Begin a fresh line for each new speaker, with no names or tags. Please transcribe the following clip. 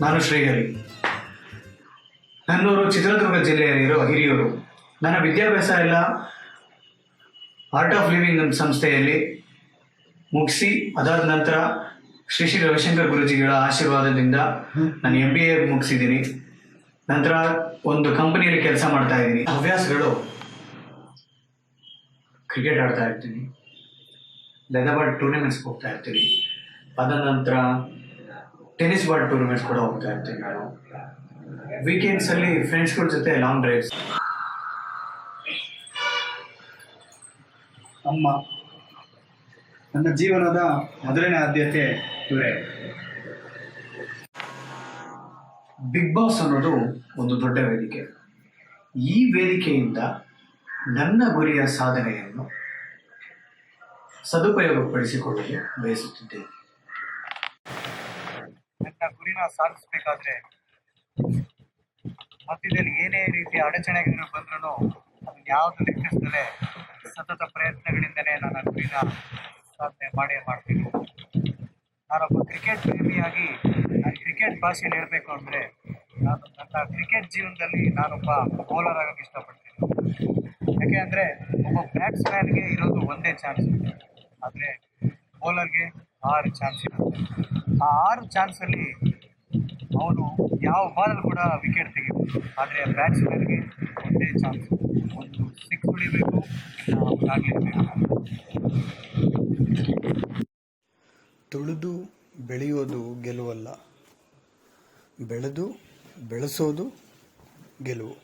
ನಾನು ಶ್ರೀಹರಿ. ನನ್ನೂರು ಚಿತ್ರದುರ್ಗ ಜಿಲ್ಲೆಯಲ್ಲಿರೋ ಹಿರಿಯೂರು. ನನ್ನ ವಿದ್ಯಾಭ್ಯಾಸ ಎಲ್ಲ ಆರ್ಟ್ ಆಫ್ ಲಿವಿಂಗ್ ಸಂಸ್ಥೆಯಲ್ಲಿ ಮುಗಿಸಿ, ಅದಾದ ನಂತರ ಶ್ರೀ ಶ್ರೀ ರವಿಶಂಕರ್ ಗುರುಜಿಗಳ ಆಶೀರ್ವಾದದಿಂದ ನಾನು MBA ಮುಗಿಸಿದ್ದೀನಿ. ನಂತರ ಒಂದು ಕಂಪನಿಯಲ್ಲಿ ಕೆಲಸ ಮಾಡ್ತಾ ಇದ್ದೀನಿ. ಹವ್ಯಾಸಗಳು ಕ್ರಿಕೆಟ್ ಆಡ್ತಾ ಇರ್ತೀನಿ, ಲೆದರ್ ಬಾಲ್ ಟೂರ್ನಮೆಂಟ್ಸ್ಗೆ ಹೋಗ್ತಾ ಇರ್ತೀನಿ. ಅದಾದ ನಂತರ ಟೆನ್ನಿಸ್ ಬಾಲ್ ಟೂರ್ನಮೆಂಟ್ಸ್ ಕೂಡ ಹೋಗ್ತಾ ಇರ್ತೀನಿ. ನಾನು ವೀಕೆಂಡ್ಸಲ್ಲಿ ಫ್ರೆಂಡ್ಸ್ಗಳ ಜೊತೆ ಲಾಂಗ್ ಡ್ರೈವ್ಸ್.
ಅಮ್ಮ ನನ್ನ ಜೀವನದ ಮೊದಲನೇ ಆದ್ಯತೆ ಇವರೇ.
ಬಿಗ್ ಬಾಸ್ ಅನ್ನೋದು ಒಂದು ದೊಡ್ಡ ವೇದಿಕೆ. ಈ ವೇದಿಕೆಯಿಂದ ನನ್ನ ಗುರಿಯ ಸಾಧನೆಯನ್ನು ಸದುಪಯೋಗಪಡಿಸಿಕೊಳ್ಳಲು ಬಯಸುತ್ತಿದ್ದೇನೆ.
ನನ್ನ ಗುರಿನ ಸಾಧಿಸಬೇಕಾದ್ರೆ ಮಧ್ಯದಲ್ಲಿ ಏನೇ ರೀತಿಯ ಅಡಚಣೆಗಳು ಬಂದ್ರೂ ಅದನ್ನ ಯಾವುದು ಲೆಕ್ಕಿಸದಲ್ಲೇ ಸತತ ಪ್ರಯತ್ನಗಳಿಂದಲೇ ನನ್ನ ಗುರಿನ ಸಾಧನೆ ಮಾಡ್ತೀನಿ. ನಾನೊಬ್ಬ ಕ್ರಿಕೆಟ್ ಪ್ರೇಮಿಯಾಗಿ ನಾನು ಕ್ರಿಕೆಟ್ ಭಾಷೆಯಲ್ಲಿ ಹೇಳಬೇಕು ಅಂದರೆ, ನಾನು ನನ್ನ ಕ್ರಿಕೆಟ್ ಜೀವನದಲ್ಲಿ ನಾನೊಬ್ಬ ಬೌಲರ್ ಆಗೋಕ್ಕೆ ಇಷ್ಟಪಡ್ತೀನಿ. ಯಾಕೆ ಅಂದರೆ ಒಬ್ಬ ಬ್ಯಾಟ್ಸ್ಮ್ಯಾನ್ಗೆ ಇರೋದು ಒಂದೇ ಚಾನ್ಸ್, ಆದರೆ ಬೌಲರ್ಗೆ 6 ಚಾನ್ಸ್ ಇರುತ್ತೆ. ಆ 6 ಚಾನ್ಸಲ್ಲಿ ಅವನು ಯಾವ ಬಾಲಲ್ಲಿ ಕೂಡ ವಿಕೆಟ್ ತೆಗಿಬೋದು. ಆದರೆ ಬ್ಯಾಟ್ಸ್ಮನ್ಗೆ ಒಂದೇ ಚಾನ್ಸ್, ಒಂದು 6 ಹೊಡಿಬೇಕು, ಆಗಲೇಬೇಕು.
ತುಳಿದು ಬೆಳೆಯೋದು ಗೆಲುವಲ್ಲ, ಬೆಳೆದು ಬೆಳೆಸೋದು ಗೆಲುವು.